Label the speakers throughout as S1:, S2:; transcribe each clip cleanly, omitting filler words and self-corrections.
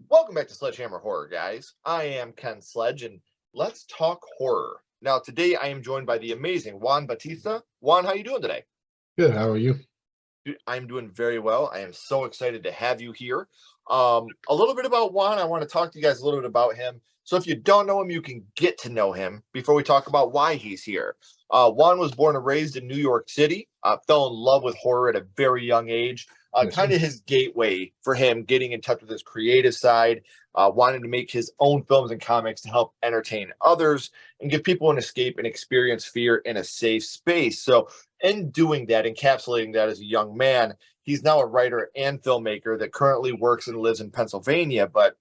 S1: Welcome back to Sledgehammer Horror, guys. I am Ken Sledge, and let's talk horror. Now, today I am joined by the amazing Juan Batista. Juan, how you doing today?
S2: Good. How are you?
S1: Dude, I'm doing very well. I am so excited to have you here. A little bit about Juan. I want to talk to you guys a little bit about him. So if you don't know him, you can get to know him before we talk about why he's here. Juan was born and raised in New York City, fell in love with horror at a very young age.
S2: Yes, sir.
S1: Kind of his gateway for him getting in touch with his creative side, wanting to make his own films and comics to help entertain others and give people an escape and experience fear in a safe space. So in doing that, encapsulating that as a young man, he's now a writer and filmmaker that currently works and lives in Pennsylvania. But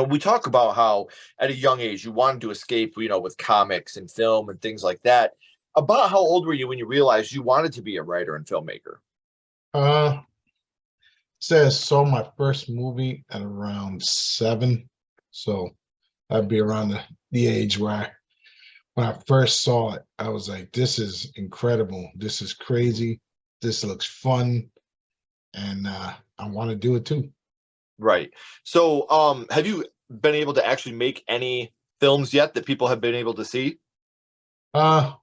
S1: we talk about how at a young age you wanted to escape, with comics and film and things like that. About how old were you when you realized you wanted to be a writer and filmmaker?
S2: Uh, says saw my first movie at around 7, so I'd be around the age where when I first saw it, I was like, "This is incredible. This is crazy. This looks fun, and I want to do it too."
S1: Right. So, have you been able to actually make any films yet that people have been able to see?
S2: Uh,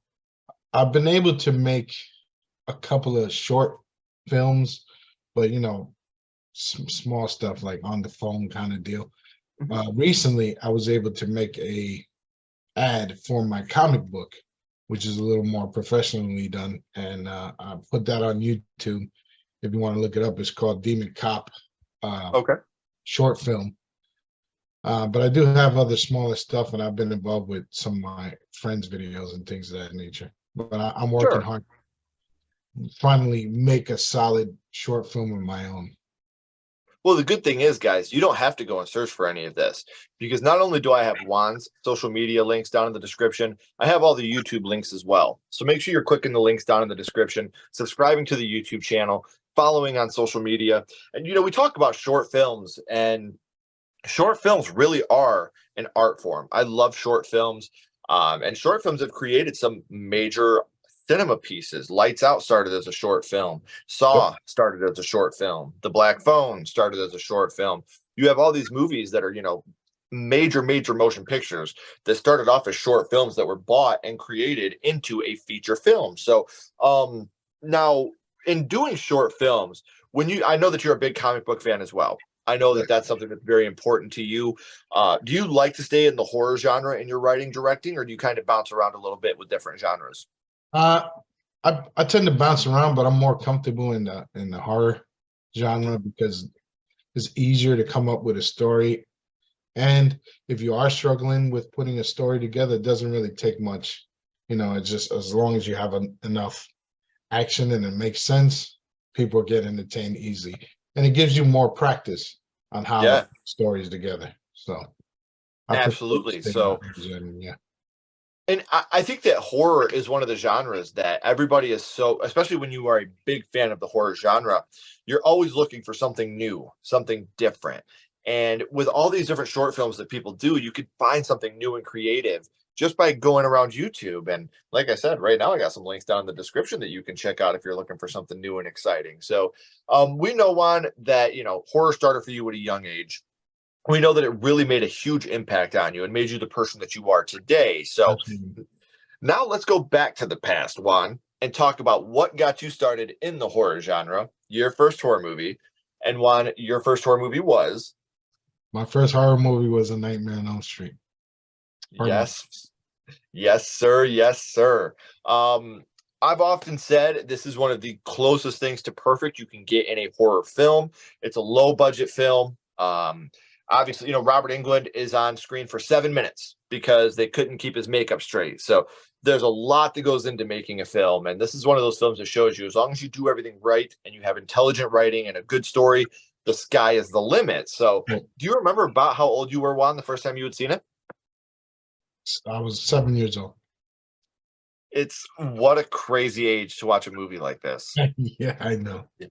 S2: I've been able to make a couple of short films, but some small stuff like on the phone kind of deal.
S1: Mhm.
S2: Recently, I was able to make a ad for my comic book, which is a little more professionally done, and I put that on YouTube. If you want to look it up, it's called Demon Cop, uh,
S1: Okay.
S2: short film. But I do have other smaller stuff, and I've been involved with some of my friends' videos and things of that nature. But I'm working
S1: Sure.
S2: hard to finally make a solid short film of my own.
S1: Well, the good thing is, guys, you don't have to go and search for any of this because not only do I have Juan's social media links down in the description, I have all the YouTube links as well. So make sure you're clicking the links down in the description, subscribing to the YouTube channel, following on social media. And, we talk about short films, and short films really are an art form. I love short films. And short films have created some major cinema pieces. Lights Out started as a short film.
S2: Yep.
S1: Saw started as a short film. The Black Phone started as a short film. You have all these movies that are, major motion pictures that started off as short films that were bought and created into a feature film. So now in doing short films, I know that you're a big comic book fan as well. I know that that's something that's very important to you. Do you like to stay in the horror genre in your writing, directing, or do you kind of bounce around a little bit with different genres?
S2: Uh, I tend to bounce around, but I'm more comfortable in the horror genre because it's easier to come up with a story. And if you are struggling with putting a story together, it doesn't really take much. It's just as long as you have enough action and it makes sense, people get entertained easily. And it gives you more practice on how to
S1: Yeah,
S2: put stories together. So I prefer to
S1: absolutely.
S2: stay in the
S1: So,
S2: horror genre, yeah.
S1: and I think that horror is one of the genres that everybody is so, especially when you are a big fan of the horror genre, you're always looking for something new, something different. And with all these different short films that people do, you could find something new and creative just by going around YouTube. And like I said, right now I got some links down in the description that you can check out if you're looking for something new and exciting. So we know, Juan, that horror started for you at a young age. We know that it really made a huge impact on you and made you the person that you are today. So
S2: Absolutely.
S1: now let's go back to the past, Juan, and talk about what got you started in the horror genre, your first horror movie. And Juan, your first horror movie was?
S2: My first horror movie was A Nightmare on Elm Street. Part one.
S1: Yes. Yes, sir. Yes, sir. Um, I've often said this is one of the closest things to perfect you can get in a horror film. It's a low budget film. Obviously, Robert Englund is on screen for 7 minutes because they couldn't keep his makeup straight. So there's a lot that goes into making a film. And this is one of those films that shows you as long as you do everything right and you have intelligent writing and a good story, the sky is the limit. So
S2: Well,
S1: do you remember about how old you were, Juan, the first time you had seen it?
S2: I was 7 years old.
S1: It's what a crazy age to watch a movie like this.
S2: Yeah, I know.
S1: Yeah.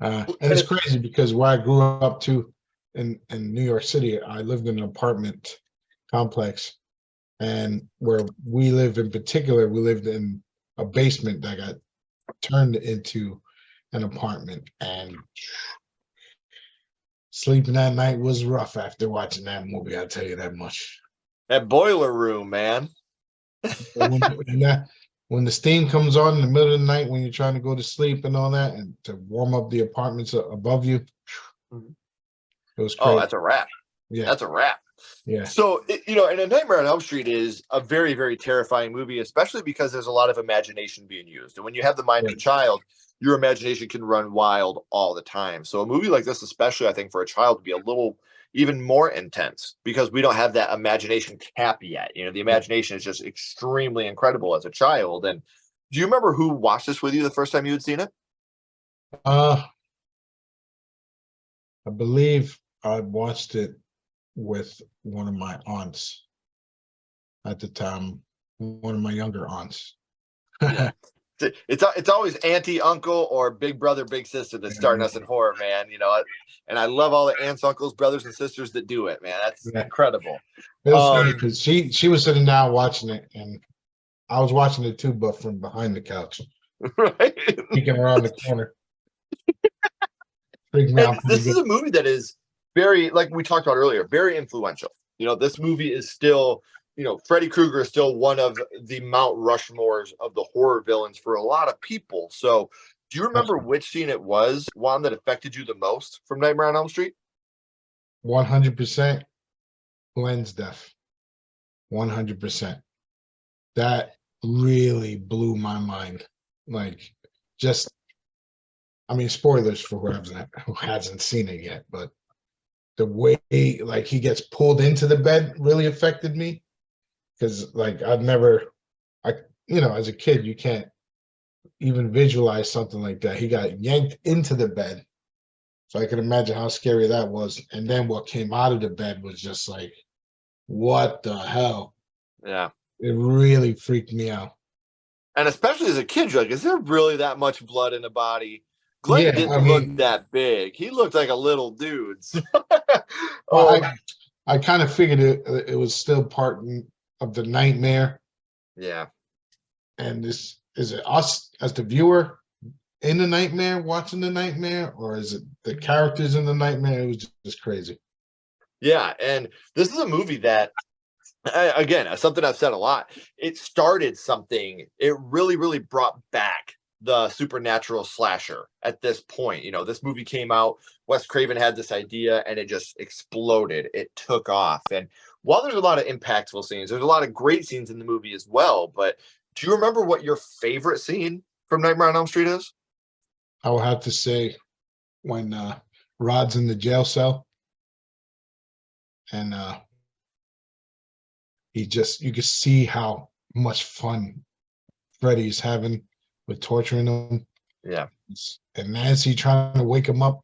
S2: And
S1: And
S2: it's
S1: it's
S2: crazy because where I grew up to in New York City, I lived in an apartment complex. And where we live in particular, we lived in a basement that got turned into an apartment. And sleeping that night was rough after watching that movie. I'll tell you that much.
S1: That boiler room, man.
S2: When, when the steam comes on in the middle of the night when you're trying to go to sleep and all that, and to warm up the apartments above you, it was
S1: Oh,
S2: crazy.
S1: that's a wrap.
S2: Yeah,
S1: That's a wrap.
S2: yeah.
S1: So, and A Nightmare on Elm Street is a very, very terrifying movie, especially because there's a lot of imagination being used. And when you have the mind of a child, your imagination can run wild all the time. So a movie like this, especially, I think, for a child, would be a little even more intense because we don't have that imagination cap yet. The imagination is just extremely incredible as a child. And do you remember who watched this with you the first time you had seen it?
S2: I believe I watched it with one of my aunts at the time, one of my younger aunts.
S1: Yeah. It's always auntie, uncle, or big brother, big sister that's starting us in horror, man. And I love all the aunts, uncles, brothers, and sisters that do it, man. That's incredible.
S2: It was funny because she was sitting down watching it, and I was watching it too, but from behind the couch,
S1: right?
S2: peeking around the corner. Freaked me out.
S1: This is a movie that is very, like we talked about earlier, very influential. This movie is still, Freddy Krueger is still one of the Mount Rushmores of the horror villains for a lot of people. So, do you remember which scene it was, Juan, that affected you the most from Nightmare on Elm Street?
S2: 100% Glenn's death. 100%. That really blew my mind. Like, just, I mean, spoilers for who hasn't seen it yet, but the way like he gets pulled into the bed really affected me. Because like as a kid, you can't even visualize something like that. He got yanked into the bed. So I can imagine how scary that was. And then what came out of the bed was just like, what the hell?
S1: Yeah.
S2: It really freaked me out.
S1: And especially as a kid, you're like, is there really that much blood in the body? Glenn didn't look that big. He looked like a little dude.
S2: I kind of figured it was still part of the nightmare.
S1: Yeah.
S2: And is it us as the viewer in the nightmare watching the nightmare, or is it the characters in the nightmare? It was just crazy.
S1: Yeah, and this is a movie that, again, something I've said a lot. It started something. It really, really brought back the supernatural slasher at this point. This movie came out, Wes Craven had this idea, and it just exploded. It took off. And while there's a lot of impactful scenes, there's a lot of great scenes in the movie as well. But do you remember what your favorite scene from Nightmare on Elm Street is?
S2: I will have to say when Rod's in the jail cell and you can see how much fun Freddy's having with torturing him.
S1: Yeah.
S2: And Nancy trying to wake him up,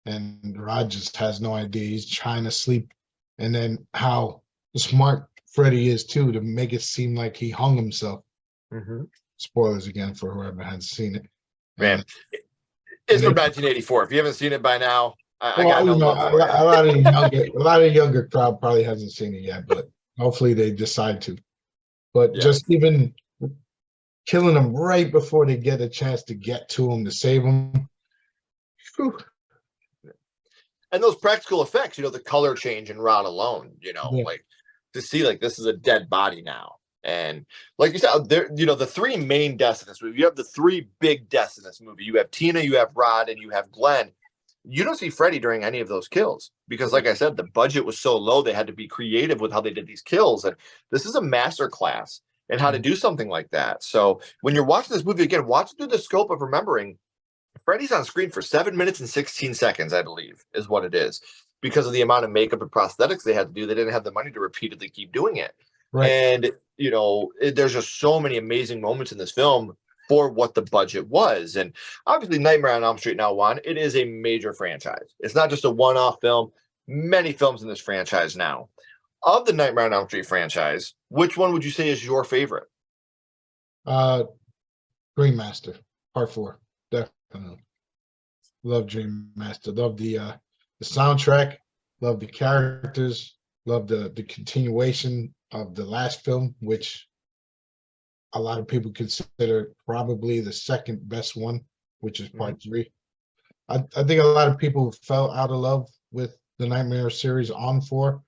S2: and Rod just has no idea. He's trying to sleep. And then how smart Freddy is too, to make it seem like he hung himself.
S1: Mm-hmm.
S2: Spoilers again for whoever hasn't seen it.
S1: Man, it's from 1984. If you haven't seen it by now, I got no love for it.
S2: A lot of younger crowd probably hasn't seen it yet, but hopefully they decide to. But just even killing them right before they get a chance to get to him to save him. Whew.
S1: And those practical effects, the color change in Rod alone, like to see like this is a dead body now. And like you said, there, the three main deaths in this movie, you have the three big deaths in this movie. You have Tina, you have Rod, and you have Glenn. You don't see Freddy during any of those kills because, like I said, the budget was so low, they had to be creative with how they did these kills. And this is a master class in how to do something like that. So when you're watching this movie again, watch it through the scope of remembering Freddy's on screen for 7 minutes and 16 seconds, I believe, is what it is. Because of the amount of makeup and prosthetics they had to do, they didn't have the money to repeatedly keep doing it. Right. And, there's just so many amazing moments in this film for what the budget was. And obviously Nightmare on Elm Street now, Juan, it is a major franchise. It's not just a one-off film. Many films in this franchise now. Of the Nightmare on Elm Street franchise, which one would you say is your favorite?
S2: Dream Master, Part 4. Definitely. Love Dream Master. Love the soundtrack. Love the characters. Love the continuation of the last film, which a lot of people consider probably the second best one, which is Part 3. I think a lot of people fell out of love with the Nightmare series on 4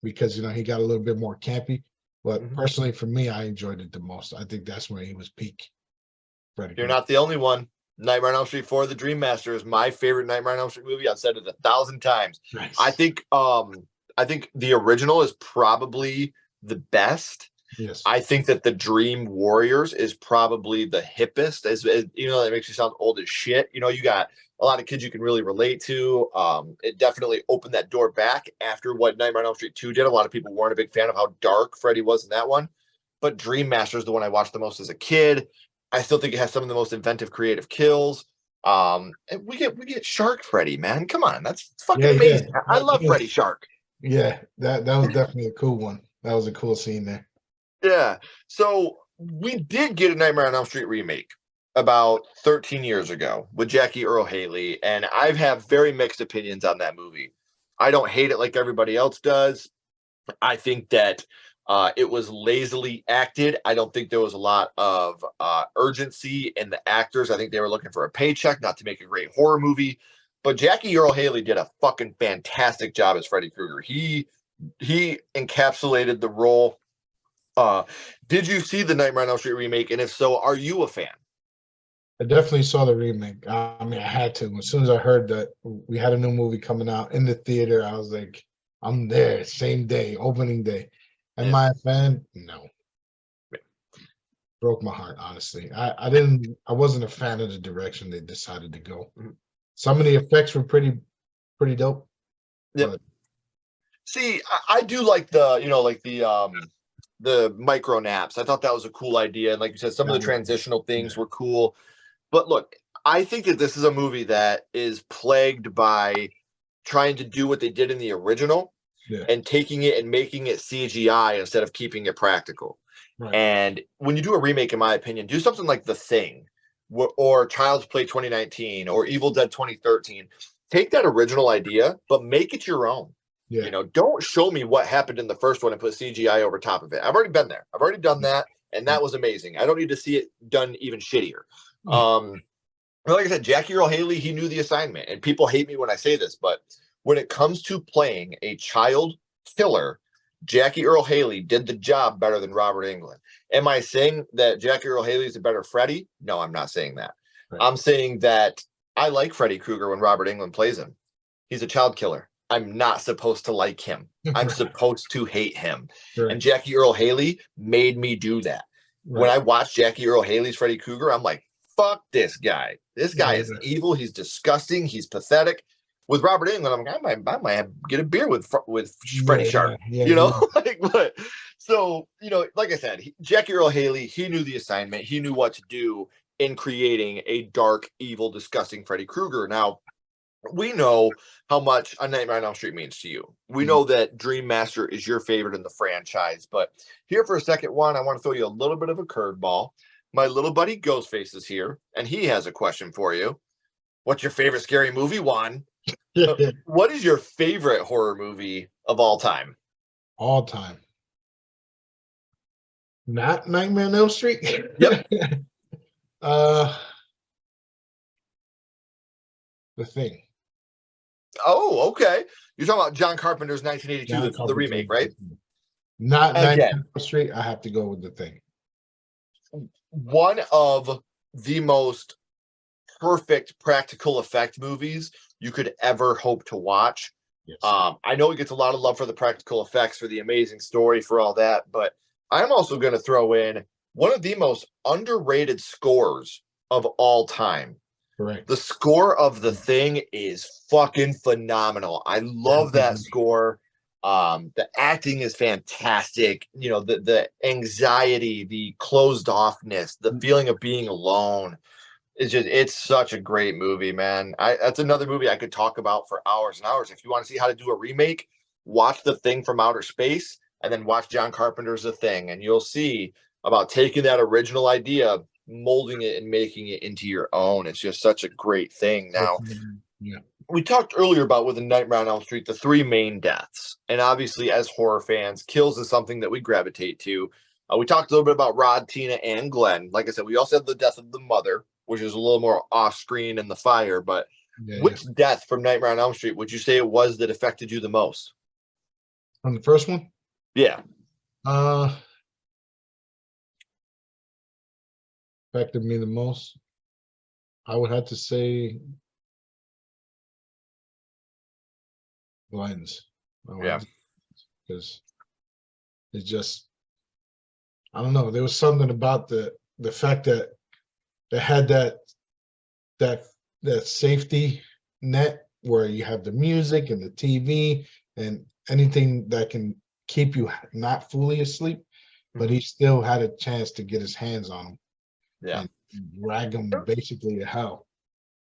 S2: because he got a little bit more campy. But
S1: Mhm.
S2: personally, for me, I enjoyed it the most. I think that's when he was peak Freddy
S1: You're
S2: Krueger.
S1: not the only one. Nightmare on Elm Street 4: The Dream Master is my favorite Nightmare on Elm Street movie. I've said it 1,000 times. I
S2: Nice.
S1: think I think the original is probably the best.
S2: Yes.
S1: I think that the Dream Warriors is probably the hippest. That makes you sound old as shit. You got a lot of kids you can really relate to. It definitely opened that door back after what Nightmare on Elm Street 2 did. A lot of people weren't a big fan of how dark Freddy was in that one. But Dream Master is the one I watched the most as a kid. I still think it has some of the most inventive, creative kills. And we get Shark Freddy, man. Come on, that's fucking
S2: Yeah, yeah.
S1: amazing. I love Freddy Shark.
S2: Yeah, that was definitely a cool one. That was a cool scene there.
S1: Yeah. So we did get a Nightmare on Elm Street remake about 13 years ago with Jackie Earl Haley, and I have very mixed opinions on that movie. I don't hate it like everybody else does. I think that it was lazily acted. I don't think there was a lot of urgency in the actors. I think they were looking for a paycheck, not to make a great horror movie. But Jackie Earl Haley did a fucking fantastic job as Freddy Krueger. He encapsulated the role. Uh, did you see the Nightmare on Elm Street remake? And if so, are you a fan?
S2: I definitely saw the remake. I mean, I had to. As soon as I heard that we had a new movie coming out in the theater, I was like, I'm there, same day, opening day. Am
S1: Yeah.
S2: I a fan? No. Broke my heart, honestly. I wasn't a fan of the direction they decided to go.
S1: Mhm.
S2: Some of the effects were pretty dope,
S1: Yep.
S2: but
S1: See, I do like the micro naps. I thought that was a cool idea. And like you said, some of
S2: that
S1: the
S2: was
S1: transitional things
S2: yeah,
S1: were cool. But look, I think that this is a movie that is plagued by trying to do what they did in the original
S2: yeah,
S1: and taking it and making it CGI instead of keeping it practical.
S2: right.
S1: And when you do a remake, in my opinion, do something like The Thing or Child's Play 2019 or Evil Dead 2013. Take that original idea, but make it your own.
S2: Yeah.
S1: Don't show me what happened in the first one and put CGI over top of it. I've already been there. I've already done that, and
S2: Yeah.
S1: that was amazing. I don't need to see it done even shittier.
S2: Yeah.
S1: Um, like I said, Jackie Earl Haley, he knew the assignment, and people hate me when I say this, but when it comes to playing a child killer, Jackie Earl Haley did the job better than Robert Englund. Am I saying that Jackie Earl Haley is a better Freddy? No, I'm not saying that.
S2: Right.
S1: I'm saying that I like Freddy Krueger when Robert Englund plays him. He's a child killer. I'm not supposed to like him. I'm supposed to hate him. And
S2: Right.
S1: Jackie Earl Haley made me do that. When
S2: Right.
S1: I watched Jackie Earl Haley's Freddy Krueger, I'm like, fuck this guy. This guy
S2: Yeah.
S1: is evil. He's disgusting. He's pathetic. With Robert Englund, I'm like, I might have, get a beer with Freddy
S2: Yeah.
S1: Shark.
S2: Yeah.
S1: You know,
S2: Yeah.
S1: like what? So like I said, Jackie Earl Haley, he knew the assignment. He knew what to do in creating a dark, evil, disgusting Freddy Krueger. Now, we know how much A Nightmare on Elm Street means to you. We
S2: Yeah.
S1: know that Dream Master is your favorite in the franchise. But here for a second, Juan, I want to throw you a little bit of a curveball. My little buddy Ghostface is here, and he has a question for you. What's your favorite scary movie, Juan?
S2: Yeah.
S1: What is your favorite horror movie of all time?
S2: All time. Not Nightmare on Elm Street.
S1: Yep.
S2: uh, The Thing.
S1: Oh, okay. You're talking about John Carpenter's 1982,
S2: John
S1: the
S2: Carpenter.
S1: remake, right?
S2: Not Nightmare on
S1: Again,
S2: Elm Street. I have to go with The Thing.
S1: one of the most perfect practical effect movies you could ever hope to watch.
S2: Yes.
S1: I know it gets a lot of love for the practical effects, for the amazing story, for all that, but I'm also going to throw in one of the most underrated scores of all time.
S2: Correct.
S1: The score of The Thing is fucking phenomenal. I love that score. The acting is fantastic. The anxiety, the closed offness, the feeling of being alone. It's such a great movie, man. That's another movie I could talk about for hours and hours. If you want to see how to do a remake, watch The Thing from Outer Space and then watch John Carpenter's The Thing, and you'll see about taking that original idea, molding it and making it into your own. It's just such a great thing. Now,
S2: Yeah.
S1: we talked earlier about with the Nightmare on Elm Street, the three main deaths. And obviously, as horror fans, kills is something that we gravitate to. We talked a little bit about Rod, Tina, and Glenn. Like I said, we also have the death of the mother. which is a little more off screen in the fire. But
S2: Yeah, yeah.
S1: which death from Nightmare on Elm Street would you say it was that affected you the most?
S2: From the first one,
S1: Yeah.
S2: uh, affected me the most. I would have to say Glenn's.
S1: Yeah.
S2: Because it's just, I don't know. There was something about the fact that they had that that safety net where you have the music and the TV and anything that can keep you not fully asleep, but he still had a chance to get his hands on him
S1: Yeah.
S2: and drag him basically to hell.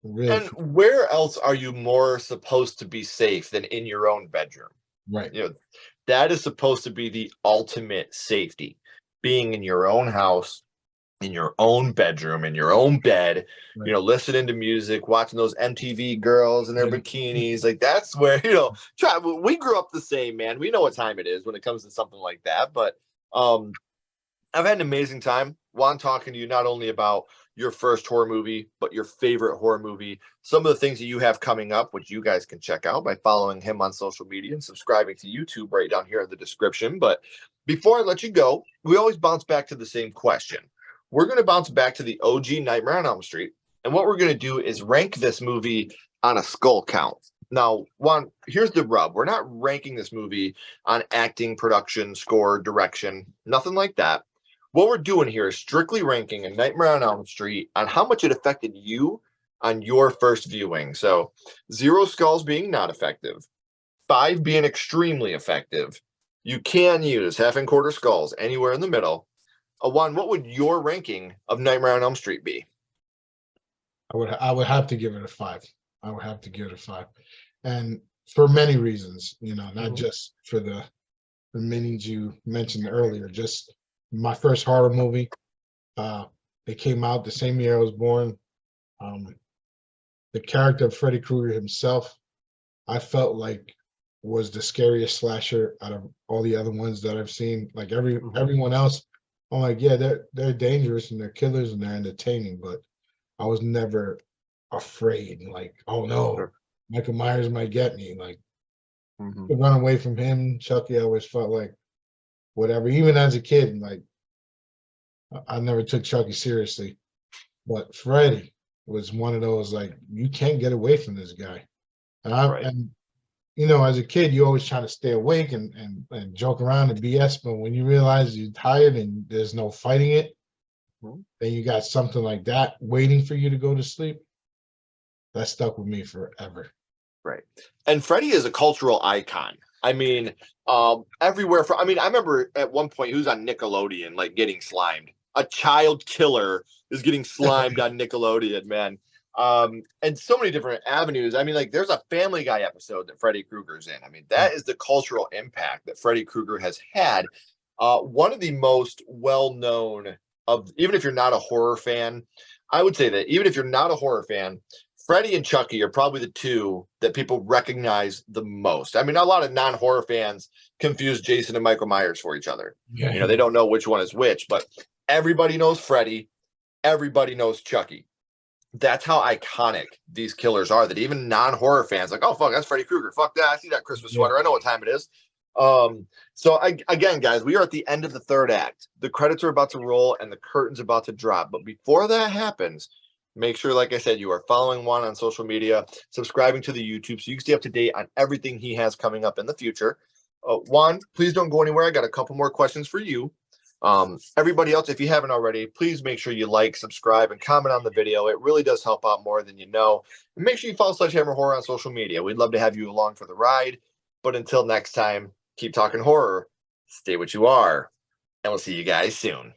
S2: Really,
S1: And where else are you more supposed to be safe than in your own bedroom?
S2: right.
S1: You know, that is supposed to be the ultimate safety. Being in your own house, in your own bedroom, in your own bed,
S2: Right.
S1: listening to music, watching those MTV girls in their
S2: Yeah.
S1: bikinis. Like that's where, we grew up the same, man. We know what time it is when it comes to something like that. But um I've had an amazing time, Juan, talking to you not only about your first horror movie, but your favorite horror movie, some of the things that you have coming up, which you guys can check out by following him on social media and subscribing to YouTube right down here in the description. But before I let you go, we always bounce back to the same question. We're going to bounce back to the OG Nightmare on Elm Street. And what we're going to do is rank this movie on a skull count. Now, Juan, here's the rub. We're not ranking this movie on acting, production, score, direction, nothing like that. What we're doing here is strictly ranking a Nightmare on Elm Street on how much it affected you on your first viewing. So 0 skulls being not effective, 5 being extremely effective. You can use half and quarter skulls anywhere in the middle. Juan, what would your ranking of Nightmare on Elm Street be?
S2: I would have to give it a 5. I would have to give it a 5. And for many reasons, not just for the meanings you mentioned earlier, just my first horror movie. It came out the same year I was born. The character of Freddy Krueger himself, I felt like was the scariest slasher out of all the other ones that I've seen. Like everyone else, I'm like, yeah, they're dangerous and they're killers and they're entertaining, but I was never afraid. Like, oh no,
S1: Sure.
S2: Michael Myers might get me. Like,
S1: Mhm.
S2: to run away from him, Chucky, I always felt like whatever. Even as a kid, like I never took Chucky seriously, but Freddy was one of those like you can't get away from this guy. And
S1: Right.
S2: as a kid, you always try to stay awake and joke around and BS, but when you realize you're tired and there's no fighting it,
S1: Mhm.
S2: then you got something like that waiting for you to go to sleep. That stuck with me forever.
S1: Right. And Freddy is a cultural icon. I mean, everywhere from, I remember at one point he was on Nickelodeon, like getting slimed. A child killer is getting slimed on Nickelodeon, man. And so many different avenues. Like there's a Family Guy episode that Freddy Krueger's in. That is the cultural impact that Freddy Krueger has had. One of the most well-known of, even if you're not a horror fan, I would say that even if you're not a horror fan, Freddy and Chucky are probably the two that people recognize the most. A lot of non-horror fans confuse Jason and Michael Myers for each other.
S2: Yeah.
S1: They don't know which one is which, but everybody knows Freddy. Everybody knows Chucky. That's how iconic these killers are, that even non-horror fans like, oh, fuck, that's Freddy Krueger. Fuck that. I see that Christmas sweater. I know what time it is. Again, guys, we are at the end of the third act. The credits are about to roll and the curtain's about to drop. But before that happens, make sure, like I said, you are following Juan on social media, subscribing to the YouTube so you can stay up to date on everything he has coming up in the future. Juan, please don't go anywhere. I got a couple more questions for you. Everybody else, if you haven't already, please make sure you like, subscribe, and comment on the video. It really does help out more than you know. And make sure you follow Sledgehammer Horror on social media. We'd love to have you along for the ride. But until next time, keep talking horror, stay what you are, and we'll see you guys soon.